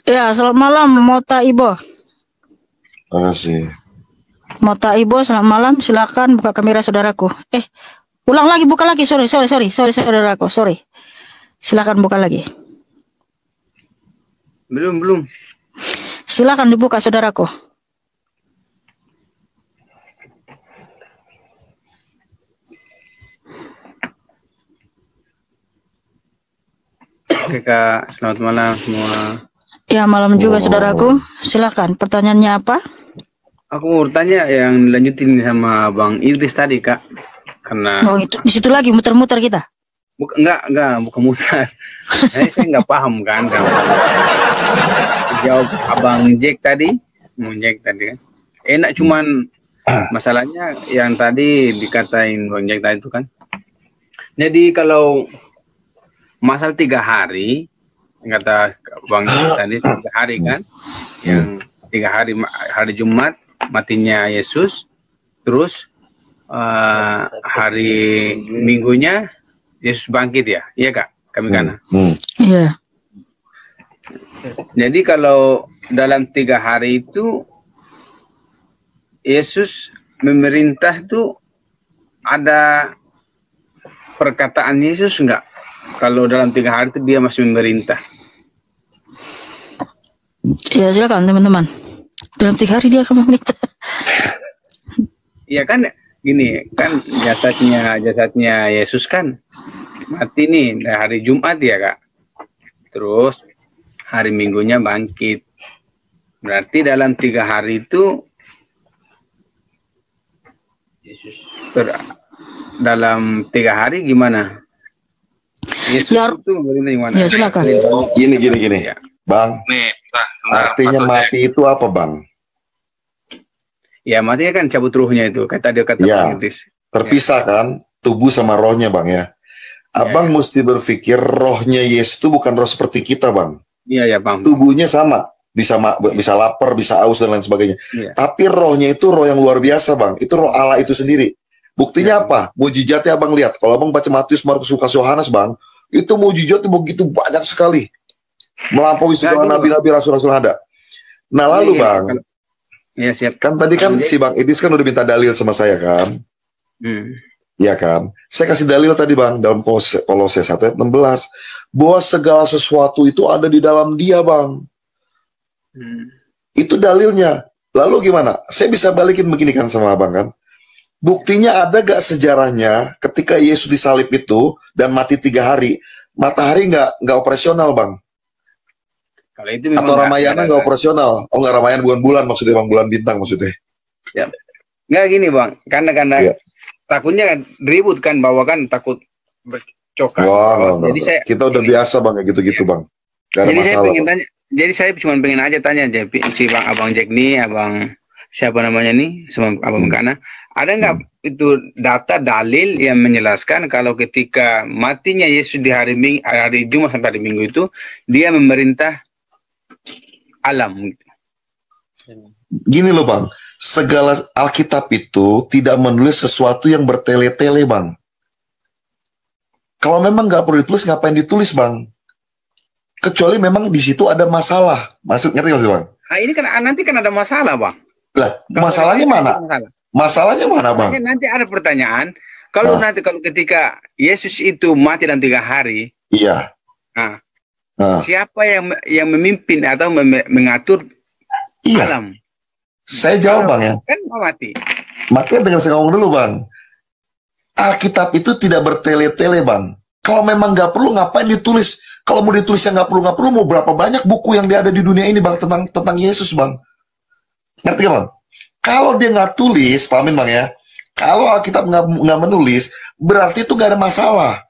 Ya, selamat malam Mota Ibo. Terima kasih. Mota Ibo, selamat malam. Silakan buka kamera saudaraku. Ulang lagi, buka lagi. Sorry saudaraku. Sorry. Silakan buka lagi. Belum. Silakan dibuka saudaraku. Oke Kak, selamat malam semua. Ya, malam juga saudaraku. Silakan, pertanyaannya apa? Aku mau bertanya yang lanjutin sama Bang Idris tadi Kak. Karena itu di situ lagi muter-muter kita. Bukan muter. Saya nggak paham kan. Jawab Abang Jack tadi kan. Enak cuman masalahnya yang tadi dikatain Bang Jack tadi itu kan. Jadi kalau masalah 3 hari, kata Bang Jack tadi 3 hari kan, yang 3 hari Jumat matinya Yesus, terus hari Minggunya Yesus bangkit ya, iya Kak, kami kana. Iya. Jadi kalau dalam 3 hari itu Yesus memerintah tuh ada perkataan Yesus enggak? Kalau dalam 3 hari itu dia masih memerintah. Ya silakan teman-teman. Dalam 3 hari dia akan memerintah. Iya kan, gini kan jasadnya Yesus kan mati nih hari Jumat ya Kak. Terus hari Minggunya bangkit. Berarti dalam 3 hari itu Yesus dalam 3 hari gimana? Yesus itu gimana? Ya silakan. Gini. Ya. Bang, artinya mati itu apa Bang? Ya matinya kan cabut ruhnya itu, kata ya, terpisah kan tubuh sama rohnya Bang ya. Abang mesti berpikir rohnya Yesus itu bukan roh seperti kita Bang. Iya Bang. Tubuhnya sama, bisa lapar, bisa aus dan lain sebagainya. Ya. Tapi rohnya itu roh yang luar biasa Bang. Itu roh Allah itu sendiri. Buktinya apa? Mujizatnya Abang lihat. Kalau Abang baca Matius, Markus, Lukas, Yohanes Bang, itu mujizatnya begitu banyak sekali. Melampaui segala nabi-nabi, rasul-rasul ada. Nah lalu Bang, ya, siap. Kan tadi kan si Bang Idris kan udah minta dalil sama saya kan. Iya kan. Saya kasih dalil tadi Bang dalam Kolose 1 ayat 16 bahwa segala sesuatu itu ada di dalam Dia Bang. Itu dalilnya. Lalu gimana? Saya bisa balikin begini kan sama Abang kan. Buktinya ada gak sejarahnya ketika Yesus disalib itu dan mati 3 hari, matahari nggak operasional Bang? Kalau itu memang atau Ramayana nggak operasional? Oh nggak, Ramayana bulan-bulan maksudnya Bang, bulan bintang maksudnya? Ya. Nggak gini Bang, karena takutnya kan ribut kan, bahwa kan takut bercokak. Jadi kita udah biasa Bang kayak gitu-gitu Bang. Gak ada jadi masalah, saya pengen Bang. tanya, jadi saya cuma pengen aja tanya si Bang Abang Jack nih, Abang siapa namanya nih, sama Abang Kana, ada nggak itu data dalil yang menjelaskan kalau ketika matinya Yesus di hari Jumat sampai hari Minggu itu dia memerintah alam gitu. Gini loh Bang, segala Alkitab itu tidak menulis sesuatu yang bertele-tele Bang. Kalau memang nggak perlu ditulis, ngapain ditulis Bang? Kecuali memang di situ ada masalah. Maksudnya ngerti Bang? Nah ini kan nanti kan ada masalah Bang. Lah, masalahnya mana? Masalahnya mana Bang? Nanti ada pertanyaan. Kalau kalau ketika Yesus itu mati dalam 3 hari, iya. Siapa yang memimpin atau mengatur alam? Saya jawab Bang ya. Kan mati. Makanya dengan saya ngomong dulu Bang. Alkitab itu tidak bertele-tele Bang. Kalau memang nggak perlu, ngapain ditulis? Kalau mau ditulis yang nggak perlu, mau berapa banyak buku yang ada di dunia ini Bang tentang Yesus Bang. Ngerti gak Bang? Kalau dia nggak tulis, pahamin Bang ya. Kalau Alkitab nggak menulis, berarti itu nggak ada masalah.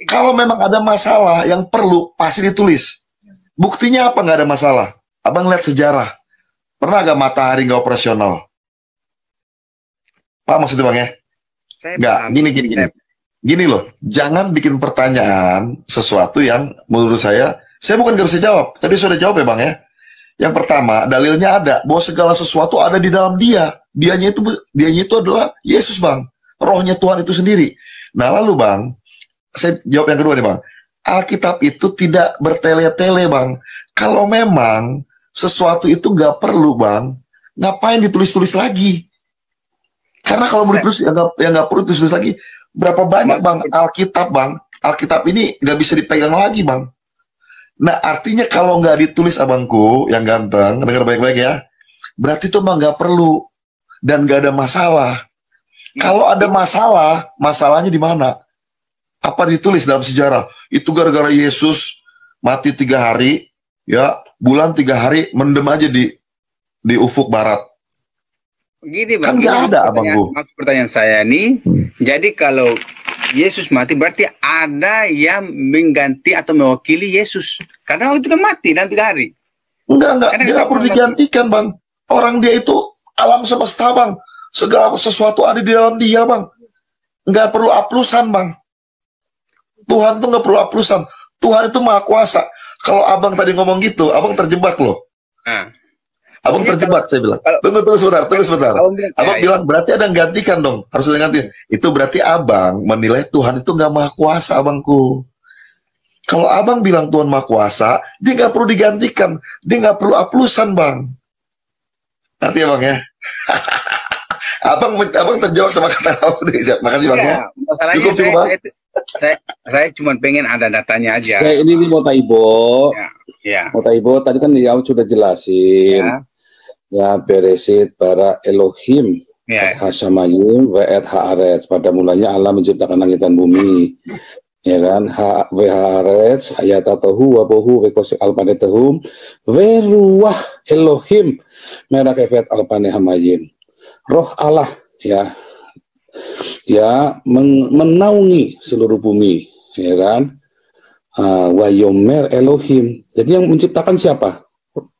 Kalau memang ada masalah yang perlu, pasti ditulis. Buktinya apa nggak ada masalah? Abang lihat sejarah. Pernah nggak matahari nggak operasional? Pak maksudnya Bang ya? Nggak, gini. Gini loh, jangan bikin pertanyaan sesuatu yang menurut saya bukan nggak bisa jawab. Tadi sudah jawab ya Bang ya? Yang pertama, dalilnya ada bahwa segala sesuatu ada di dalam Dia. Dianya itu adalah Yesus Bang. Rohnya Tuhan itu sendiri. Nah lalu Bang, saya jawab yang kedua nih Bang. Alkitab itu tidak bertele-tele, Bang. Kalau memang sesuatu itu nggak perlu, Bang, ngapain ditulis-tulis lagi? Karena kalau mau ditulis, ya nggak perlu ditulis lagi. Berapa banyak, Bang, Alkitab, Bang? Alkitab ini nggak bisa dipegang lagi, Bang. Nah, artinya kalau nggak ditulis, abangku yang ganteng, dengar baik-baik ya, berarti itu Bang nggak perlu dan nggak ada masalah. Kalau ada masalah, masalahnya di mana? Apa ditulis dalam sejarah? Itu gara-gara Yesus mati 3 hari, ya, bulan 3 hari mendem aja di ufuk barat. Gini, Kan nggak ada, abangku. Pertanyaan saya nih, jadi kalau Yesus mati berarti ada yang mengganti atau mewakili Yesus. Karena waktu itu kan mati dalam 3 hari. Enggak, dia nggak perlu digantikan, Bang. Orang dia itu alam semesta, Bang. Segala sesuatu ada di dalam dia, Bang. Nggak perlu aplusan, Bang. Tuhan tuh nggak perlu aplusan. Tuhan itu maha kuasa. Kalau abang tadi ngomong gitu, abang terjebak loh. Abang terjebak, saya bilang. Tunggu sebentar. Abang bilang berarti ada yang gantikan dong. Harus ada yang gantikan. Itu berarti abang menilai Tuhan itu nggak maha kuasa, abangku. Kalau abang bilang Tuhan maha kuasa, dia nggak perlu digantikan. Dia nggak perlu aplusan, Bang. Nanti ya, Bang ya. Abang terjawab sama kata abang sendiri. Makasih, Bang ya. Masalahnya saya cuma pengen ada datanya aja. Saya ini mau Taibo. Ya. Mau Taibo tadi kan dia sudah jelasin. Ya, Beresit bara Elohim. Hashamayim ve'et haaretz. Pada mulanya Allah menciptakan langit dan bumi. Ya kan? Haaretz hayatatahu wa bohu ve'kosik alpanetahum ve'ruah Elohim merakefet alpanehamayim. Roh Allah, ya menaungi seluruh bumi, ya kan? Wayomer Elohim. Jadi yang menciptakan siapa?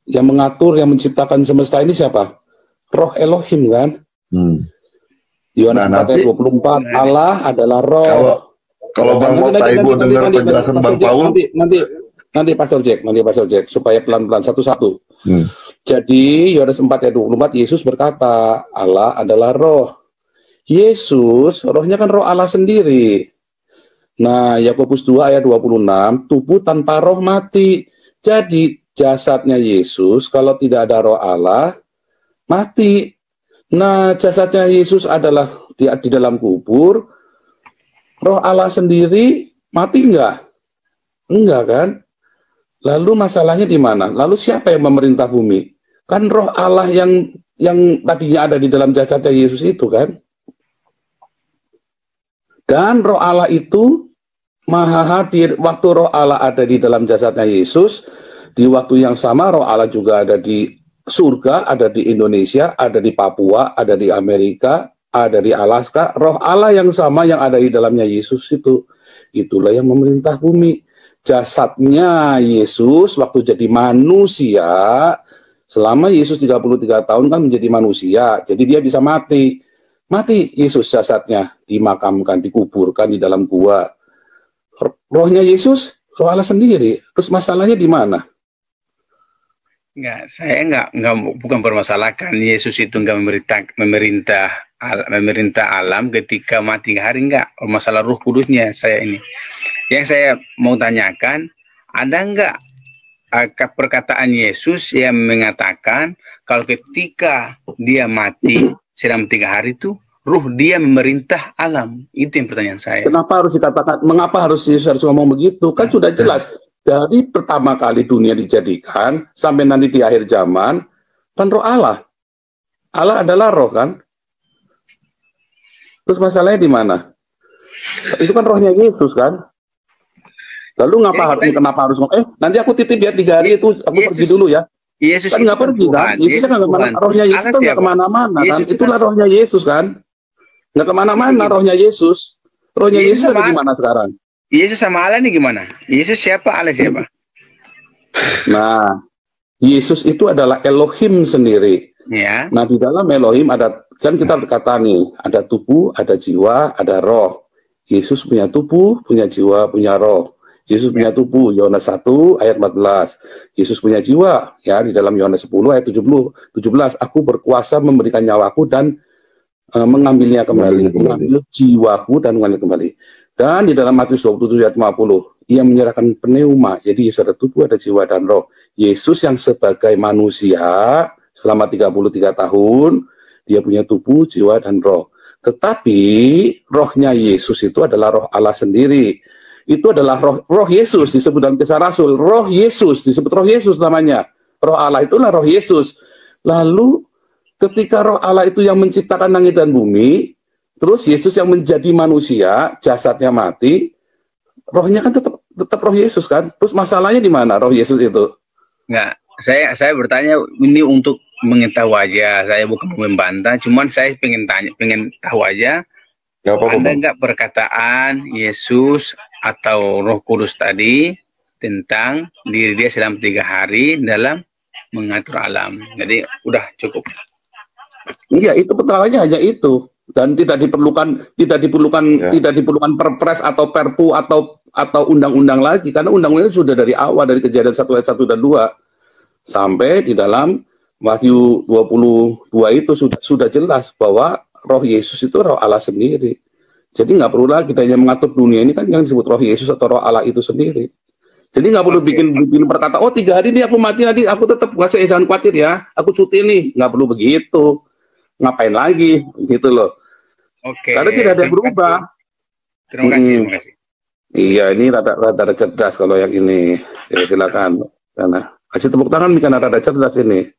Yang mengatur, yang menciptakan semesta ini siapa? Roh Elohim, kan? Yohanes 4:24, Allah adalah roh. Kalau Bang mau Taibo dengar penjelasan Bang Paul, nanti Pastor Jack supaya pelan-pelan satu-satu. Jadi Yohanes 4:24 Yesus berkata, Allah adalah roh. Yesus, rohnya kan roh Allah sendiri. Nah, Yakobus 2:26, tubuh tanpa roh mati. Jadi jasadnya Yesus kalau tidak ada roh Allah mati. Nah, jasadnya Yesus adalah di dalam kubur. Roh Allah sendiri mati enggak? Enggak, kan? Lalu masalahnya di mana? Lalu siapa yang memerintah bumi? Kan roh Allah yang tadinya ada di dalam jasadnya Yesus itu, kan? Dan roh Allah itu maha hadir. Waktu roh Allah ada di dalam jasadnya Yesus, di waktu yang sama roh Allah juga ada di surga, ada di Indonesia, ada di Papua, ada di Amerika, ada di Alaska. Roh Allah yang sama yang ada di dalamnya Yesus itu, itulah yang memerintah bumi. Jasadnya Yesus waktu jadi manusia, selama Yesus 33 tahun kan menjadi manusia, jadi dia bisa mati. Mati Yesus jasadnya, dimakamkan, dikuburkan di dalam gua. Rohnya Yesus, roh Allah sendiri. Terus masalahnya di mana? Saya bukan permasalahkan Yesus itu enggak memerintah alam ketika mati hari, enggak. Masalah Roh Kudusnya saya ini. Yang saya mau tanyakan, ada enggak perkataan Yesus yang mengatakan kalau ketika dia mati selama 3 hari itu ruh dia memerintah alam? Itu yang pertanyaan saya. Kenapa harus dikatakan? Mengapa Yesus harus ngomong begitu? Kan sudah jelas dari pertama kali dunia dijadikan sampai nanti di akhir zaman kan roh Allah. Allah adalah roh, kan? Terus masalahnya di mana? Itu kan rohnya Yesus, kan? Lalu kenapa harus nanti aku titip ya 3 hari itu aku pergi dulu ya. Yesus kan nggak pergi, kan? Yesus kan rohnya Yesus kan nggak kemana-mana, kan? Itulah rohnya Yesus, kan? Nggak kemana-mana rohnya Yesus. Rohnya Yesus ada di mana sekarang? Yesus sama Allah ini gimana? Yesus siapa? Allah siapa? Nah, Yesus itu adalah Elohim sendiri. Ya. Nah, di dalam Elohim ada, kan kita berkata nih, ada tubuh, ada jiwa, ada roh. Yesus punya tubuh, punya jiwa, punya roh. Yesus punya tubuh, Yohanes 1 ayat 14. Yesus punya jiwa, ya, di dalam Yohanes 10 ayat 17. Aku berkuasa memberikan nyawaku dan mengambilnya kembali. Mengambil jiwaku dan mengambil kembali. Dan di dalam Matius 27 ayat 50. ia menyerahkan pneuma. Jadi Yesus ada tubuh, ada jiwa dan roh. Yesus yang sebagai manusia selama 33 tahun, dia punya tubuh, jiwa dan roh. Tetapi rohnya Yesus itu adalah roh Allah sendiri. Itu adalah roh Yesus, disebut dalam Kisah Rasul. Roh Yesus, disebut roh Yesus namanya. Roh Allah itulah roh Yesus. Lalu ketika roh Allah itu yang menciptakan langit dan bumi, terus Yesus yang menjadi manusia, jasadnya mati, rohnya kan tetap roh Yesus kan? Terus masalahnya di mana roh Yesus itu? Enggak, saya bertanya ini untuk mengetahui aja. Saya bukan membantah, cuman saya pengen tahu aja. Ada nggak perkataan Yesus atau Roh Kudus tadi tentang diri dia selama 3 hari dalam mengatur alam? Jadi udah cukup. Iya, itu keterangannya hanya itu, dan tidak diperlukan perpres atau perpu atau undang-undang lagi, karena undang-undang sudah dari awal, dari Kejadian 1 ayat 1 dan 2 sampai di dalam Wahyu 22 itu sudah jelas bahwa roh Yesus itu roh Allah sendiri. Jadi nggak perlu lagi kita hanya mengatur dunia ini, kan yang disebut roh Yesus atau roh Allah itu sendiri. Jadi nggak perlu bikin perkataan, oh 3 hari ini aku mati, nanti aku tetap jangan khawatir ya, aku cuti nih. Nggak perlu begitu. Ngapain lagi gitu loh. Oke. Karena tidak ada yang berubah. Terima kasih. Iya, ini rada cerdas kalau yang ini. Ya, silakan. Karena kasih tepuk tangan nih karena rada cerdas ini.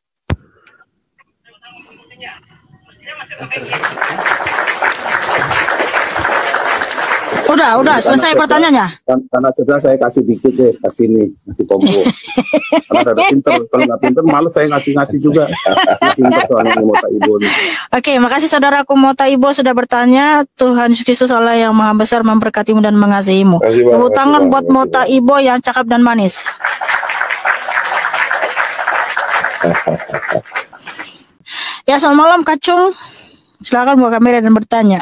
Udah selesai pertanyaannya. Karena cerdas saya kasih dikit deh, kasih combo. Karena ada pinter, kalau nggak pinter males saya ngasih juga. Pinter soalnya Mota Ibo nih. Oke, makasih saudaraku Mota Ibo sudah bertanya. Tuhan Yesus Kristus Allah yang Maha Besar memberkatimu dan mengasihimu. Tepuk tangan buat Mota Ibo yang cakep dan manis. Ya, selamat malam Kacung. Silakan buka kamera dan bertanya.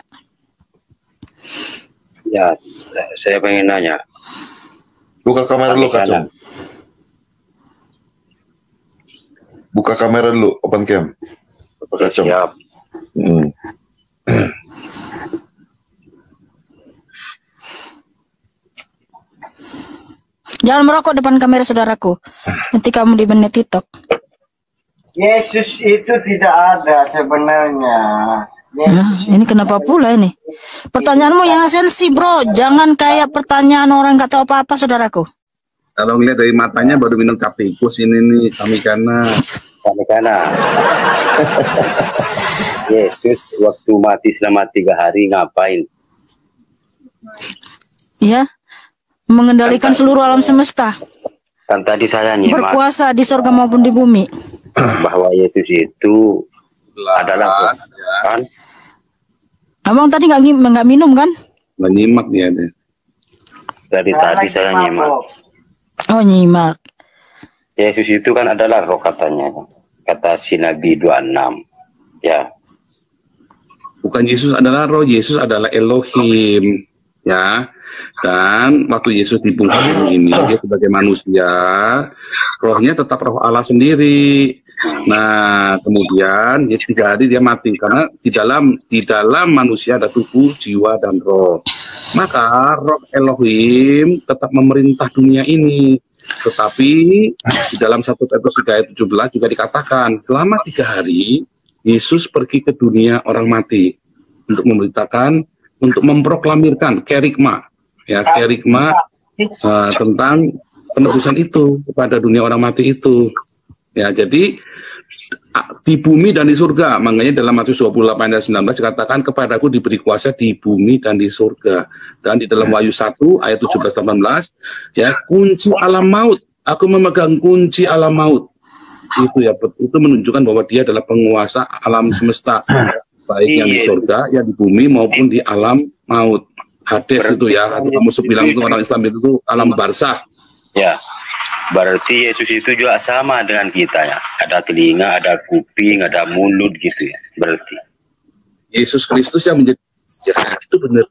Ya, saya pengen nanya. Buka kamera dulu, Kacung. Buka kamera dulu, open cam. Kacung. Siap. Jangan merokok depan kamera saudaraku. Nanti kamu di benet TikTok. Yesus itu tidak ada sebenarnya. Ini kenapa pula ini? Pertanyaanmu yang esensi bro, jangan kayak pertanyaan orang nggak tahu apa-apa saudaraku. Kalau ngeliat dari matanya baru minum cap tikus ini nih, kami kanan. Yesus waktu mati selama 3 hari ngapain? Ya, mengendalikan seluruh alam semesta. Kan tadi saya nyimak berkuasa di surga maupun di bumi. Bahwa Yesus itu adalah kan? Abang tadi nggak minum kan? Nggak nyimak dia deh. Dari tadi saya nyimak. Oh, nyimak. Yesus itu kan adalah roh katanya. Kata si Nabi 26. Ya. Bukan Yesus adalah roh, Yesus adalah Elohim. Ya. Dan waktu Yesus di bumi ini, dia sebagai manusia, rohnya tetap roh Allah sendiri. Nah, kemudian 3 hari dia mati karena di dalam manusia ada tubuh, jiwa dan roh. Maka roh Elohim tetap memerintah dunia ini. Tetapi di dalam 1 Petrus 3 ayat 17 juga dikatakan selama 3 hari Yesus pergi ke dunia orang mati untuk memberitakan, untuk memproklamirkan kerigma, ya kerigma tentang penebusan itu kepada dunia orang mati itu. Ya, jadi di bumi dan di surga, makanya dalam Matius 28 ayat 19 dikatakan kepadaku diberi kuasa di bumi dan di surga. Dan di dalam Wahyu 1 ayat 17-18 ya, kunci alam maut, aku memegang kunci alam maut. Itu ya, itu menunjukkan bahwa dia adalah penguasa alam semesta, baik yang di surga, yang di bumi maupun di alam maut. Hades itu ya, atau kamu bilang itu orang Islam itu alam barzah. Ya. Berarti Yesus itu juga sama dengan kita ya. Ada telinga, ada kuping, ada mulut gitu ya. Berarti Yesus Kristus yang menjadi ya, itu benar.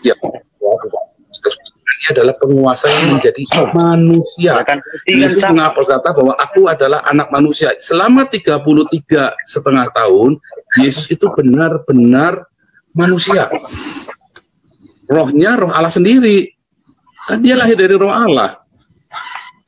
Ya, dia adalah penguasa yang menjadi manusia. Yesus berkata bahwa aku adalah anak manusia. Selama 33,5 tahun, Yesus itu benar-benar manusia. Rohnya roh Allah sendiri. Kan dia lahir dari roh Allah.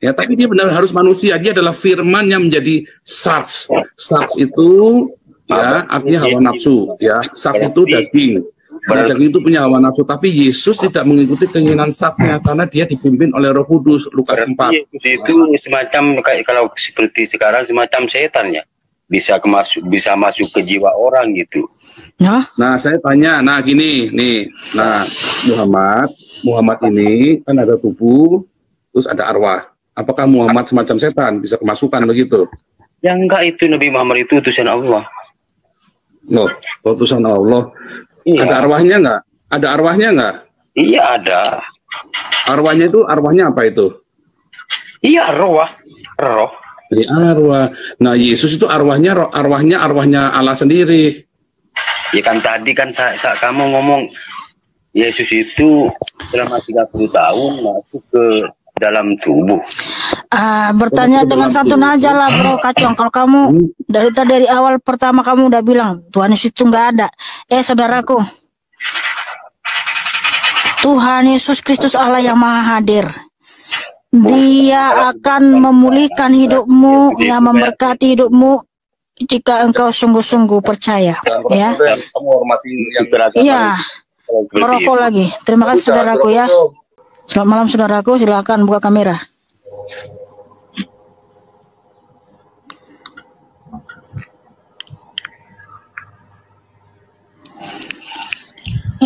Ya, tapi dia benar harus manusia. Dia adalah firman yang menjadi sars. Sars itu ya artinya hawa nafsu. Ya, sars itu daging. Nah, daging itu punya hawa nafsu. Tapi Yesus tidak mengikuti keinginan sarsnya karena dia dipimpin oleh Roh Kudus. Lukas 4. Yesus itu semacam kalau seperti sekarang semacam setan ya. Bisa masuk ke jiwa orang gitu. Nah, saya tanya, nah gini, nih, nah Muhammad ini kan ada tubuh, terus ada arwah. Apakah Muhammad semacam setan, bisa kemasukan begitu? Ya enggak, itu Nabi Muhammad itu utusan Allah. Loh, utusan Allah. Iya. Ada arwahnya enggak? Ada arwahnya enggak? Iya ada. Arwahnya itu, arwahnya apa itu? Iya, roh. Ini arwah. Nah, Yesus itu arwahnya Allah sendiri. Ya kan tadi kan kamu ngomong Yesus itu selama 30 tahun masuk ke dalam tubuh. Bertanya dengan satu aja lah bro Kacong. Kalau kamu dari awal pertama kamu udah bilang Tuhan Yesus itu nggak ada. Saudaraku, Tuhan Yesus Kristus Allah yang Maha Hadir. Dia akan memulihkan hidupmu, yang memberkati hidupmu jika engkau sungguh-sungguh percaya. Ya. Iya. Merokok lagi. Terima kasih saudaraku ya. Selamat malam saudaraku, silakan buka kamera.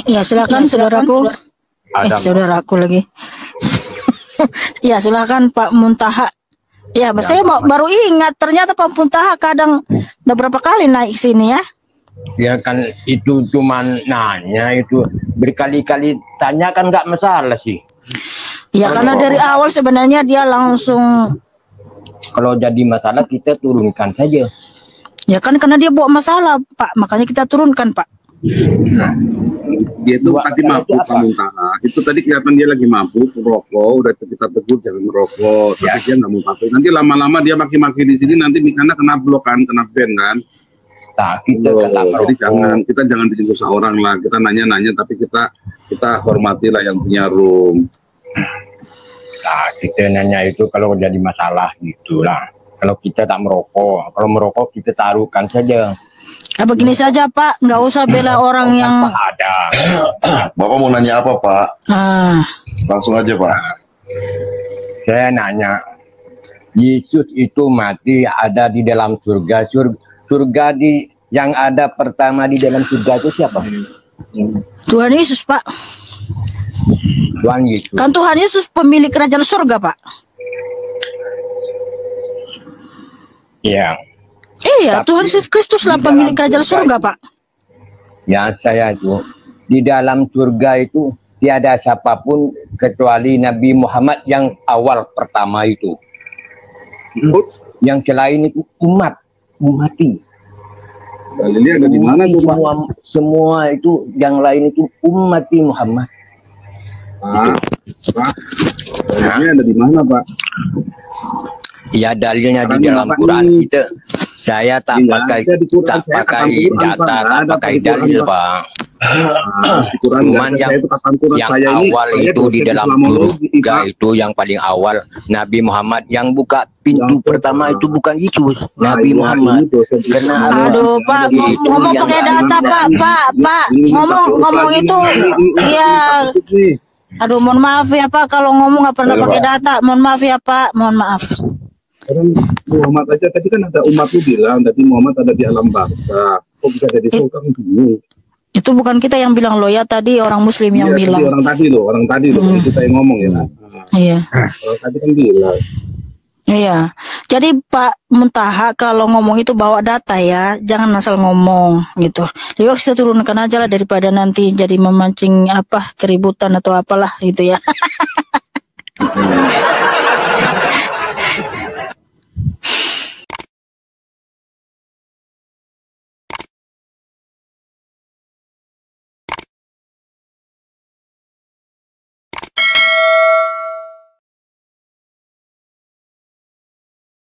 Ya silakan saudaraku. Saudaraku lagi. Ya silakan Pak Muntaha. Ya, saya baru ingat ternyata Pak Muntaha kadang udah berapa kali naik sini ya. Ya kan itu cuman nanya, itu berkali-kali tanya kan nggak masalah sih. Ya karena dari awal sebenarnya dia langsung. Kalau jadi masalah kita turunkan saja. Ya kan karena dia bawa masalah Pak, makanya kita turunkan Pak. Dia itu tadi mabuk Pak Muntaha. Itu tadi kelihatan dia lagi mabuk, merokok. Udah kita tegur jangan merokok. Tapi dia nggak mau patuh. Nanti lama-lama dia maki-maki di sini. Nanti karena kena blok kan, kena ban kan. Nah, jadi kita jangan bikin susah orang lah. Kita nanya-nanya, tapi kita hormatilah yang punya room. Nah, kita nanya itu kalau jadi masalah gitulah. Kalau kita tak merokok, kalau merokok kita taruhkan saja. Begini saja Pak, nggak usah bela orang yang ada. Bapak mau nanya apa Pak? Langsung aja Pak. Saya nanya, Yesus itu mati ada di dalam surga. Surga yang ada pertama di dalam surga itu siapa? Tuhan Yesus Pak. Tuhan Yesus. Kan Tuhan Yesus pemilik kerajaan surga Pak. Iya. Iya, Tuhan Yesus Kristus lah pemilik kerajaan surga Pak. Ya saya itu di dalam surga itu tiada siapapun kecuali Nabi Muhammad yang awal pertama itu. Yang selain itu umati. Ini ada di mana tuh Pak? Semua itu yang lain itu umati Muhammad. Pak, ini ada di mana Pak? Ya dalilnya di dalam Quran kita. Saya tak pakai data, tak pakai dalil Pak. Cuman yang awal itu di dalam surga itu yang paling awal Nabi Muhammad, yang buka pintu pertama itu bukan Yesus, Nabi Muhammad. Karena aduh Pak, ngomong pakai data Pak, ngomong itu ya. Aduh mohon maaf ya Pak kalau ngomong nggak pernah pakai data, mohon maaf ya Pak, mohon maaf. Orang Muhammad aja tadi kan ada umat tuh bilang tadi Muhammad ada di alam bangsa. Kok bisa jadi sultan bingung? Itu bukan kita yang bilang loh ya, tadi orang Muslim yang bilang. Orang tadi loh, kita yang ngomong ya. Iya. Orang tadi kan bilang. Iya. Jadi Pak Muntaha kalau ngomong itu bawa data ya, jangan asal ngomong gitu. Lebih kita turunkan aja lah daripada nanti jadi memancing keributan atau apalah gitu ya.